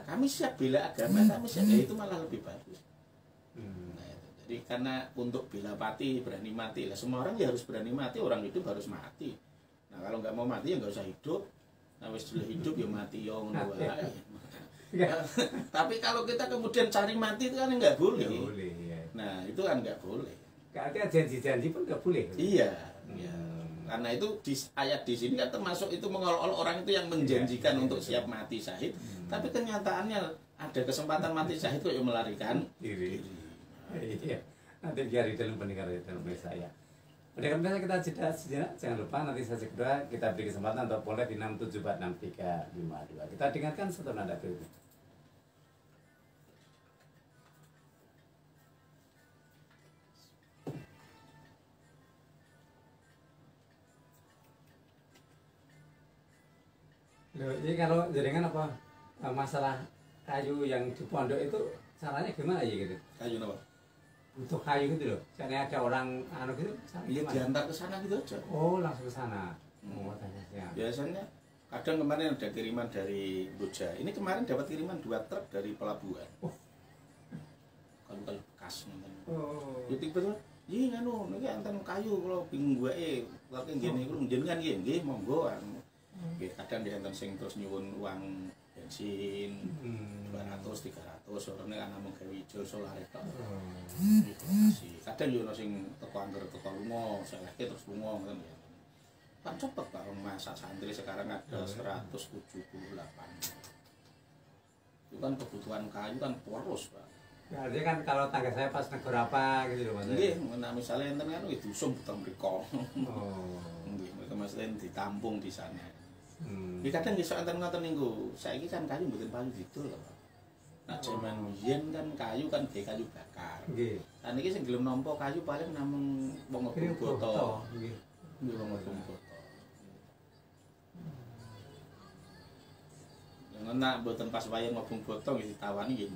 kami siap bela agama, kami siap, itu malah lebih bagus. Nah, jadi karena untuk bela pati berani mati lah, semua orang ya harus berani mati, orang hidup harus mati. Nah, kalau nggak mau mati ya nggak usah hidup. Nah, wis sudah hidup ya mati ya ngono wae. Tapi kalau kita kemudian cari mati itu kan nggak boleh. Nah, itu kan nggak boleh. Artinya janji-janji pun nggak boleh. Iya. Karena itu di ayat di sini kan termasuk itu mengolok-olok orang itu yang menjanjikan untuk siap mati syahid, tapi kenyataannya ada kesempatan mati syahid kok yang melarikan diri. Iya. Nanti biar di dalam pendengar saya. Pendengar kita jeda sejenak, jangan lupa nanti sesi kedua kita beri kesempatan untuk boleh di 6746352. Kita dengarkan satu nada berikut. Jadi kalau jaringan masalah kayu yang di pondok itu caranya gimana ya gitu? Kayu apa? Untuk kayu gitu loh. Misalnya ada orang gitu, ya diantar ke sana gitu aja. Oh, langsung ke sana. Biasanya kadang kemarin ada kiriman dari Boja. Ini kemarin dapat kiriman 2 truk dari pelabuhan. Kayu bekas nonton. Oh. Jadi betul. Iya nganu, niki anten kayu kalau bingung gue, kalau gini kalau jenengan nggih monggo. Kadang dia sing terus nyuwun uang bensin 200 300 orangnya kan namung gawe ijo solar tok. Kadang yo ono sing teko angger teko lunga, seleke terus lunga ngoten ya. Kan cepet Pak masa santri sekarang ada 178. Itu kan kebutuhan kayu kan poros, Pak. Ya, artinya kan kalau tangga saya pas negor apa gitu loh Mas. Nggih, nah misalnya enten kan itu usum beteng mriko. Oh. Nggih, mereka maksudnya ditampung di sana. Hmm. Iki kadang iso enten ngoten niku. Saiki kan kayu mboten payu didol lho. Nah, jaman biyen kan kayu kan nggih kayu bakar. Nggih. Lah niki sing gelem nampa kayu paling namung wong Ini ngobong boto. foto. Nggih. Nggih wong ngobong boto. Yang nak mboten pas wayah ngobong boto nggih ditawani nggih.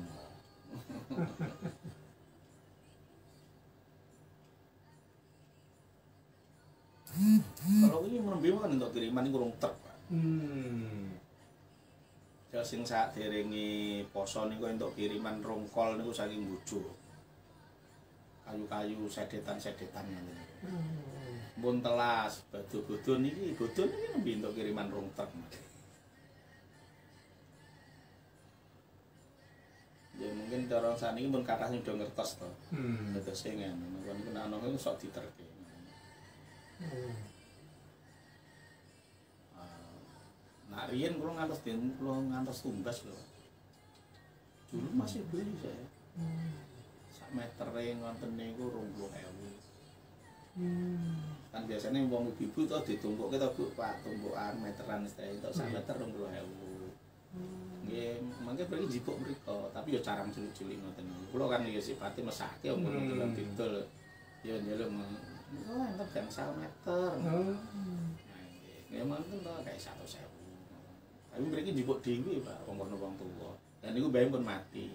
Kalau ini menembe kan untuk kiriman ini kurang truk, Pak. Kalau sing saat diringi poso niku untuk kiriman rongkol niku saking Bojo. Kayu-kayu sedetan-sedetan ngene. Mun telas badu-badu niki nembe untuk kiriman rong truk. Ya mungkin cara saniki pun kathah sing do ngertos to. Terus sing ngono niku ana niku sok diterke. Nah, riyen kula ngantos tumbas lho. Dulu masih beli saya. Sak metere ngoten niku 20.000. Kan biasanya wong ibu to ditumpukke to Bu, Pak, tumpukan meteran setengah itu sak meter 20.000. Nggih, mangke pergi jipuk mriko, tapi ya carang cilik-cilik ngoten niku. Kula kan ya sipate mesake umur dalam didol. Ya njaluk oh, entar jam 1 meter. Ya mangken to kayak 100.000. Tapi mriki jipuk dhewe, Pak, wong tuwa. Dan niku bae pun mati.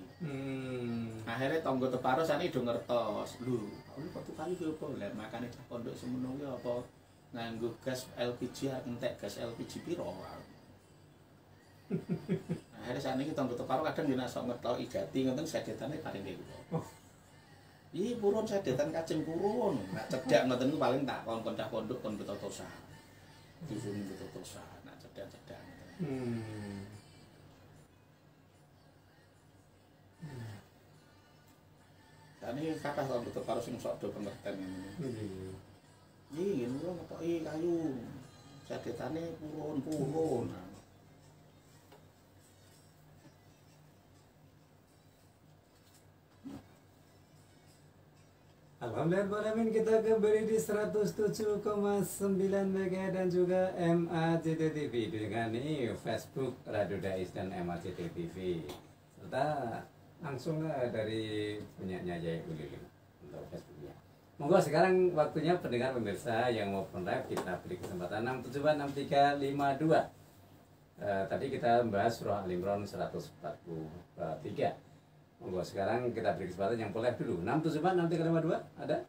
Akhirnya tangga teparo sane do ngertos. Lho, iki foto kali ki apa? Lah makane cah pondok semono ki apa nganggo gas LPG entek gas LPG piro? Akhirnya saat ini tangga teparo kadang yen sok ngetok ijati ngoten sedetane paling kula. Iki purun sedetan kajeng purun. Nak cedak ngoten niku paling tak kon cah pondok kon betotosa. Disuruh betotosa, nak cedak-cedak. Ini kata kalau betul harus sing sok do pengertian ini. Iya, ini lo ngetoki kayu. Sedetane purun. Alhamdulillah kita kembali di 107,9 MHz dan juga MAJT TV dengan ini Facebook Radio Dais dan MAJT TV serta langsung dari punyanya Jaya Ulil untuk Facebooknya. Monggo sekarang waktunya pendengar pemirsa yang mau live kita beri kesempatan 6746352. Tadi kita membahas surah Al-Imran 143. Monggo sekarang kita beri kesempatan yang boleh dulu 6746352 ada?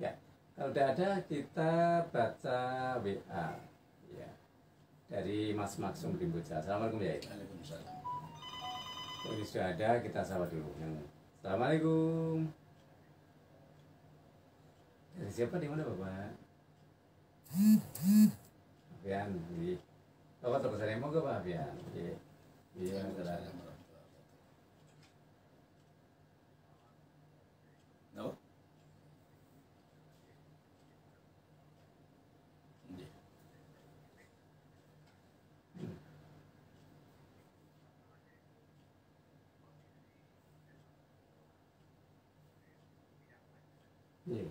Ya. Kalau udah ada kita baca WA ya. Dari Mas Maksum Rimbuja. Assalamualaikum ya. Waalaikumsalam. Ini sudah ada, kita sapa dulu. Assalamualaikum. Dari siapa di mana Bapak? Afian, di Bapak terus saya mau ke Pak Afian. Iya. Iya, saudara. No? Iya.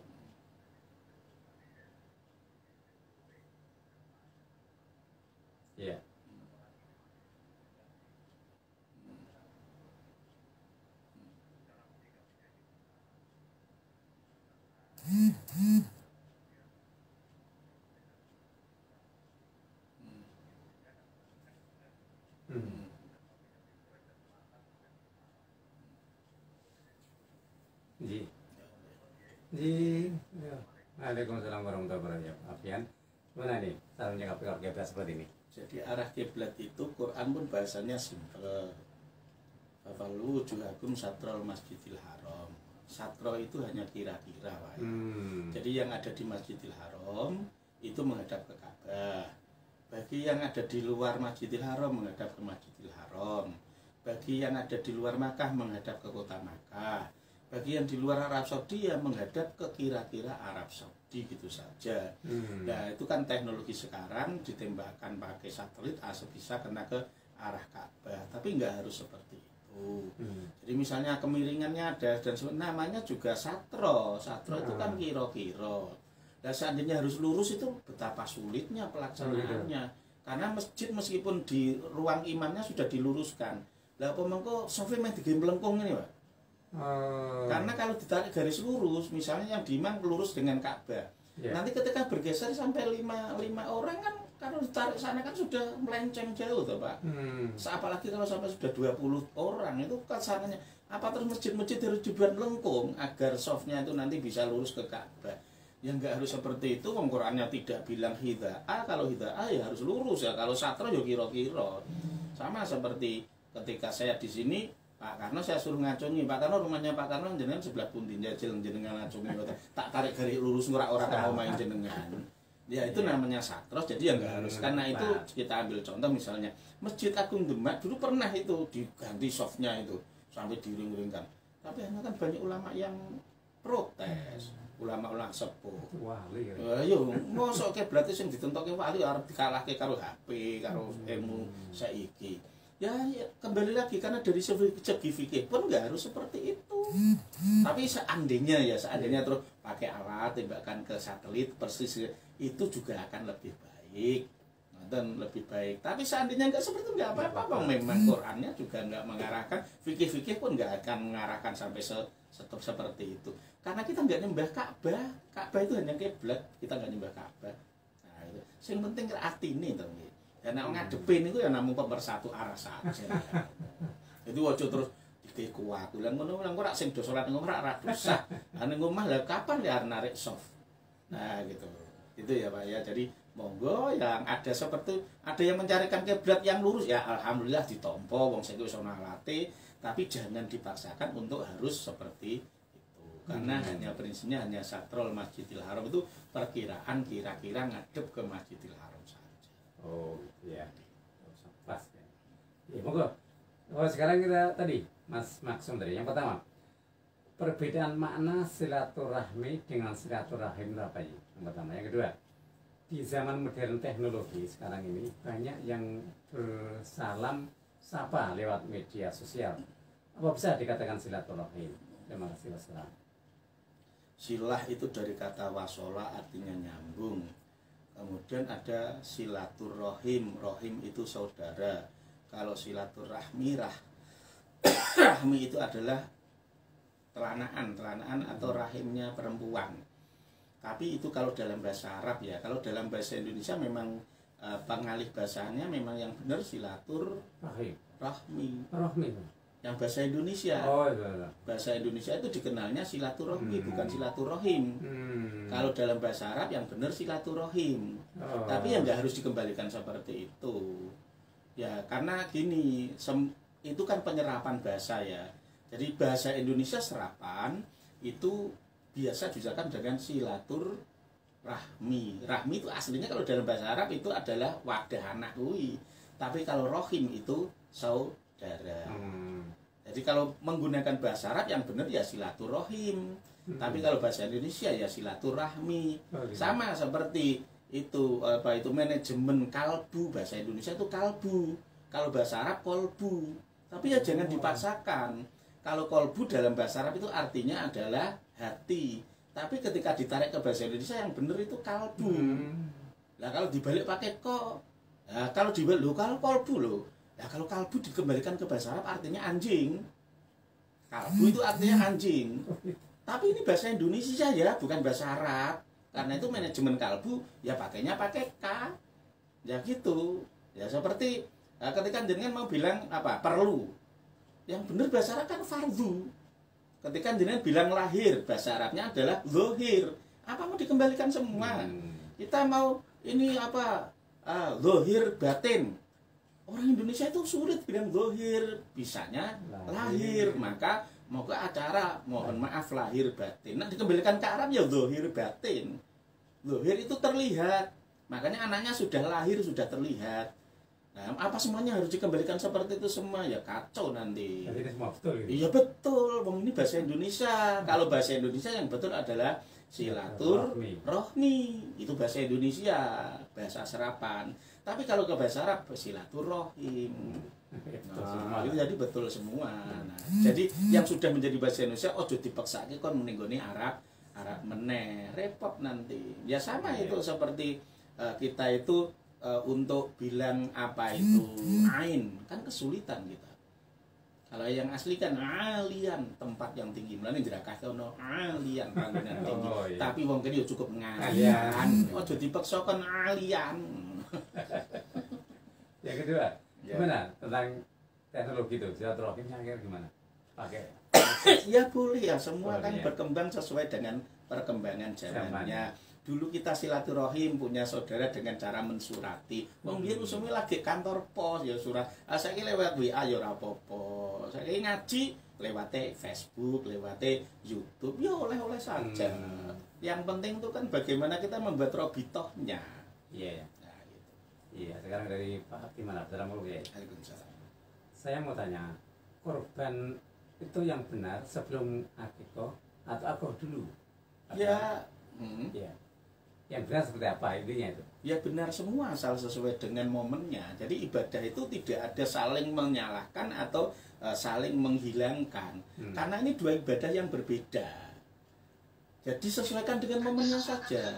Iya. Ji. Ji. Ya. Waalaikumsalam warahmatullahi wabarakatuh. Afian. Mana nih? Cara menyikapi kiblat seperti ini. Jadi arah kiblat itu Quran pun bahasanya simpel. Fafalu wujuhakum satrul masjidil haram. Satro itu hanya kira-kira, Pak. Jadi yang ada di Masjidil Haram itu menghadap ke Ka'bah. Bagi yang ada di luar Masjidil Haram menghadap ke Masjidil Haram. Bagi yang ada di luar Makkah menghadap ke kota Makkah. Bagi yang di luar Arab Saudi ya menghadap ke kira-kira Arab Saudi gitu saja. Nah itu kan teknologi sekarang ditembakkan pakai satelit bisa kena ke arah Ka'bah. Tapi nggak harus seperti itu. itu. Jadi misalnya kemiringannya ada dan namanya juga satro. Satro itu kan kiro-kiro. Dan seandainya harus lurus itu betapa sulitnya pelaksanaannya. Karena masjid meskipun di ruang imamnya sudah diluruskan. Lah apa mengko sofe meh digawe melengkung ini, Pak? Karena kalau ditarik garis lurus, misalnya yang di imam lurus dengan Ka'bah. Nanti ketika bergeser sampai lima orang kan kalau ditarik sana kan sudah melenceng jauh toh, Pak. Apalagi kalau sampai sudah 20 orang itu kesananya apa terus masjid-masjid harus dibuat lengkung agar softnya itu nanti bisa lurus ke Ka'bah. Ya nggak harus seperti itu, Qurannya tidak bilang hida'ah, kalau hida'ah ya harus lurus ya, kalau satro ya kira-kira. Sama seperti ketika saya di sini, Pak Karno saya suruh ngacungi, Pak Karno rumahnya Pak Karno jenengan sebelah pundi jajil jenengan ngacungi, tak tarik garis lurus ora mau main jenengan. Ya itu namanya satros, jadi ya nggak harus. Karena itu kita ambil contoh misalnya Masjid Agung Demak dulu pernah itu diganti softnya itu sampai diring-ringkan, tapi hanya kan banyak ulama yang protes, ulama-ulama sepuh. Wali. Yo, mosok ke berarti sing ditentokke wali arep dikalahke karo HP, karo ilmu saiki. Ya, kembali lagi karena dari segi fikih pun nggak harus seperti itu. Tapi seandainya terus pakai alat tembakan ke satelit persis itu juga akan lebih baik dan lebih baik. Tapi seandainya nggak seperti itu nggak apa-apa. Memang Qurannya juga nggak mengarahkan, fikih-fikih pun nggak akan mengarahkan sampai seperti itu. Karena kita nggak nyembah Ka'bah. Ka'bah itu hanya kiblat, kita nggak nyembah Ka'bah. Nah, itu. Yang penting artine to nggih. Karena ngadepin itu ya namung pemersatu arah saja. Jadi ojo terus dikei kuat. Lan ngono lan ora sing do salat ning omah ora dosa. Lah ning omah lah kapan ya narik soft. Nah gitu. Itu ya Pak ya. Jadi monggo yang ada seperti ada yang mencarikan kiblat yang lurus ya alhamdulillah ditampa wong saiki wis ana alate, tapi jangan dipaksakan untuk harus seperti itu. Karena hanya prinsipnya hanya satrul Masjidil Haram itu perkiraan kira-kira ngadep ke Masjidil Haram. Oh iya, pas ya. Ya monggo. Oh sekarang kita tadi Mas Maksum tadi yang pertama perbedaan makna silaturahmi dengan silaturahim itu apa ya? Yang pertama, yang kedua di zaman modern teknologi sekarang ini banyak yang bersalam sapa lewat media sosial. Apa bisa dikatakan silaturahim? Terima kasih wassalam. Silah itu dari kata wasola artinya nyambung. Kemudian ada silaturahim, rohim itu saudara. Kalau silaturahmi, rahmi itu adalah telanaan atau rahimnya perempuan. Tapi itu kalau dalam bahasa Arab ya. Kalau dalam bahasa Indonesia memang pengalih bahasanya memang yang benar silaturahmi. Rahmi. Yang bahasa Indonesia. Oh iya. Bahasa Indonesia itu dikenalnya silaturahmi bukan silaturahim. Kalau dalam bahasa Arab yang benar silaturahim. Tapi yang nggak harus dikembalikan seperti itu. Ya karena gini, itu kan penyerapan bahasa ya. Jadi bahasa Indonesia serapan itu biasa diucapkan dengan silaturahmi. Rahmi itu aslinya kalau dalam bahasa Arab itu adalah wadah anak kui. Tapi kalau rohim itu saudara. Jadi kalau menggunakan bahasa Arab yang benar ya silaturahim. Tapi kalau bahasa Indonesia ya silaturahmi. Sama seperti itu manajemen kalbu, bahasa Indonesia itu kalbu. Kalau bahasa Arab kolbu. Tapi ya jangan dipaksakan. Kalau kolbu dalam bahasa Arab itu artinya adalah hati. Tapi ketika ditarik ke bahasa Indonesia yang benar itu kalbu. Nah kalau dibalik pakai kok. Nah, kalau dibalik kalau kolbu loh. Ya kalau kalbu dikembalikan ke bahasa Arab artinya anjing. Kalbu itu artinya anjing. Tapi ini bahasa Indonesia ya, bukan bahasa Arab. Karena itu manajemen kalbu ya pakainya pakai K. Ya gitu. Ya seperti ketika jenengan mau bilang apa? Perlu. Yang benar bahasa Arab kan fardu. Ketika jenengan bilang lahir, bahasa Arabnya adalah zohir. Apa mau dikembalikan semua? Kita mau ini apa? Zohir batin. Orang Indonesia itu sulit bilang zohir, bisanya lahir. Maka mau ke acara, mohon maaf lahir batin. Nah dikembalikan ke Arab ya zohir batin. Zohir itu terlihat. Makanya anaknya sudah lahir, sudah terlihat. Nah, apa semuanya harus dikembalikan seperti itu semua? Ya kacau nanti. Jadi semua betul gitu? Iya betul, ini bahasa Indonesia. Kalau bahasa Indonesia yang betul adalah silaturahmi. Itu bahasa Indonesia, bahasa serapan. Tapi kalau ke bahasa Arab silaturahim. Nah, itu jadi betul semua. Nah, jadi yang sudah menjadi bahasa Indonesia ojo dipaksake kon menenggone Arab meneh, repot nanti. Ya sama itu seperti kita itu untuk bilang apa itu ain kan kesulitan kita. Kalau yang asli kan alian, tempat yang tinggi. Mulane jerakah ono alian panggonan tinggi. Iya. Tapi wong kene yo cukup ngalian. Ojo dipaksa kon alian. Yang kedua, Ya. gimana tentang teknologi itu? Silaturahimnya akhirnya gimana? Pakai Ya boleh ya, semua Boleh, kan ya. berkembang sesuai dengan perkembangan zamannya. Dulu kita silaturahim punya saudara dengan cara mensurati. Wong biyen usumnya lagi kantor pos ya surat. Saiki lewat WA ya ora apa-apa. Saiki ngaji lewat Facebook, lewat YouTube ya oleh-oleh saja. Yang penting itu kan bagaimana kita membuat robitohnya. iya ya. Nah, gitu. Iya, sekarang dari Pak gimana? Assalamualaikum ya. Waalaikumsalam. Saya mau tanya, korban itu yang benar sebelum akikoh atau akikoh dulu? Ya, Iya. Yang benar seperti apa intinya itu? ya benar semua asal sesuai dengan momennya. Jadi ibadah itu tidak ada saling menyalahkan atau saling menghilangkan. Karena ini dua ibadah yang berbeda. Jadi sesuaikan dengan momennya saja.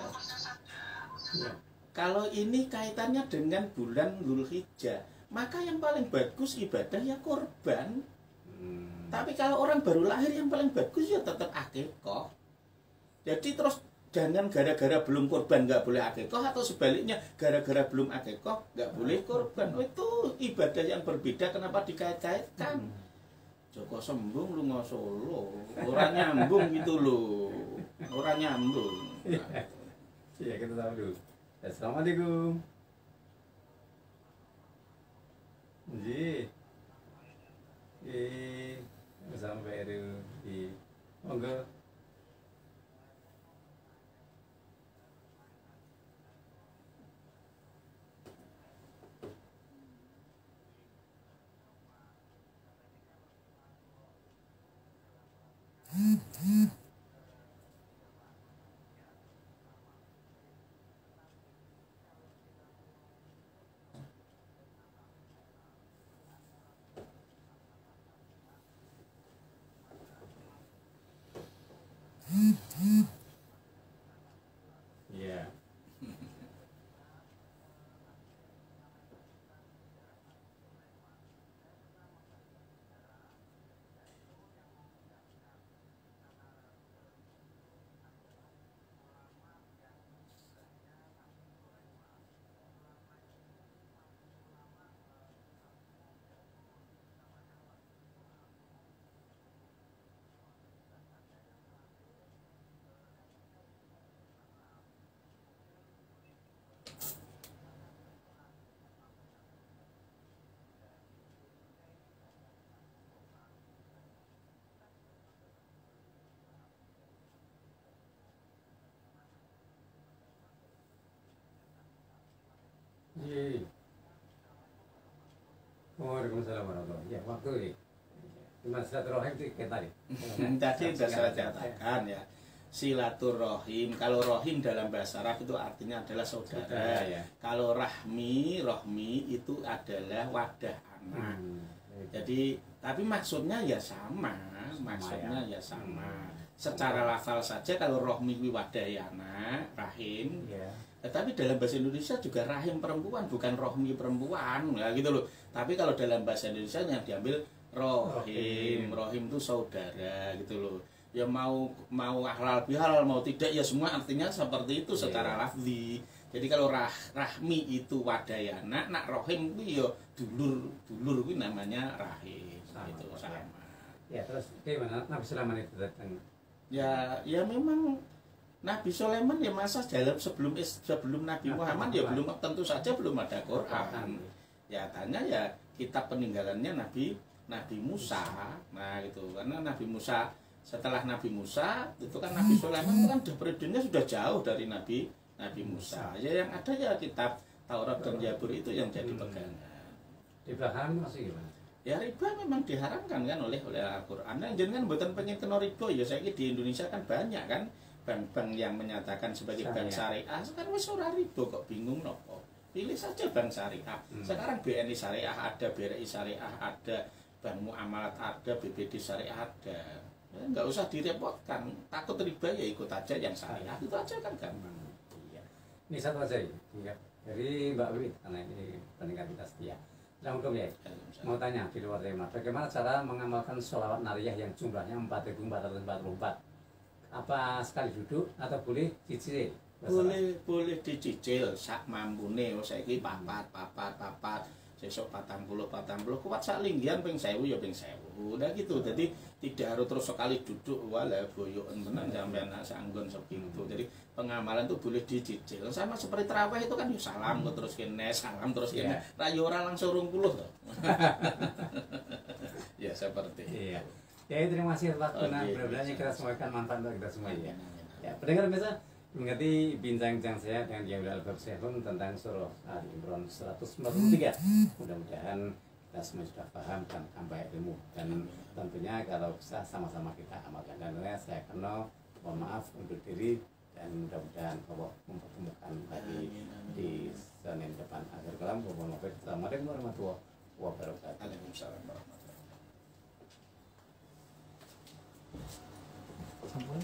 Iya. Kalau ini kaitannya dengan bulan Dzulhijjah, maka yang paling bagus ibadah ya korban. Tapi kalau orang baru lahir yang paling bagus ya tetap akikoh. Jadi terus jangan gara-gara belum korban nggak boleh akikoh, atau sebaliknya gara-gara belum akikoh nggak boleh korban. Oh, itu ibadah yang berbeda, kenapa dikait-kaitkan? Joko sembung lu Solo, orang nyambung gitu loh, orang nyambung. Nah, Iya, kita tahu dulu. Assalamualaikum. Ji. Sampai di monggo. Iya. Iya. Waalaikumsalam warahmatullahi wabarakatuh. Ya, waktu ini. Cuma silaturahim itu kayak tadi. Tadi sudah saya katakan ya, silaturahim. Kalau rohim dalam bahasa Arab itu artinya adalah saudara. Ya. Kalau rohmi itu adalah wadah anak. Jadi, tapi maksudnya ya sama, maksudnya ya sama. Secara lafal saja kalau rohmi wadah anak, rahim. Iya. Tetapi dalam bahasa Indonesia juga rahim perempuan, bukan rohmi perempuan, ya gitu loh. Tapi kalau dalam bahasa Indonesia yang diambil rohim itu saudara gitu loh. Ya mau halal bihalal mau tidak ya semua artinya seperti itu secara lafzi. Jadi kalau rahmi itu wadayana, nak rohim itu ya dulur itu namanya rahim. Sama, Itu sama. Ya, terus gimana Nabi Sulaiman itu datang? Ya memang Nabi Sulaiman ya masa sebelum Nabi Muhammad ya belum, tentu saja belum ada Quran. Ya tanya ya kitab peninggalannya Nabi Musa. Nah gitu, karena Nabi Musa, setelah Nabi Musa itu kan Nabi Sulaiman itu kan periodenya sudah jauh dari Nabi Musa. Ya yang ada ya kitab Taurat dan Zabur itu yang jadi pegangan. Di belakang masih gimana? Ya riba memang diharamkan kan oleh Al-Quran. Nah, jangan buatan pengen kena riba ya saya di Indonesia kan banyak kan bank-bank yang menyatakan sebagai bank syariah. Sekarang wis ora riba kok bingung nopo. pilih saja bank syariah. Sekarang BNI syariah ada, BRI syariah ada, Bank Muamalat ada, BBD syariah ada. Ya, nggak usah direpotkan, takut riba ya ikut aja yang syariah, itu aja kan gampang. Iya. Ini satu aja ya. Dari Mbak Wiwit, karena ini pendengar kita setia. Assalamualaikum ya. Mau tanya di luar tema, bagaimana cara mengamalkan sholawat nariyah yang jumlahnya 4.444? Apa sekali duduk atau boleh cicil? Boleh dicicil sak mampune. Saiki papat sesuk 40 kuat sak linggihan ping 1000 ya ping 1000. Udah gitu. Jadi tidak harus terus sekali duduk wala boyoken tenan sampean sanggon segitu. Jadi pengamalan itu boleh dicicil. Sama seperti tarawih itu kan ya salam terus kene, salam terus kene. Ra yo ora langsung 20 to. Ya seperti itu. Iya. Ya, terima kasih atas waktu benar-benarnya kita semoga manfaat untuk kita semua ya. Ya, pendengar biasa mengerti bincang-bincang saya dengan Diambil Al-Babsehun tentang surah Al-Imran 143. Mudah-mudahan kita semua sudah paham dan tambah ilmu, dan tentunya kalau bisa sama-sama kita amalkan. Dan saya kenal, mohon maaf untuk diri, dan mudah-mudahan Allah mempertemukan lagi di Senin depan. Akhir kalam, wassalamualaikum warahmatullahi wabarakatuh. Waalaikumsalam warahmatullahi wabarakatuh. Sampun.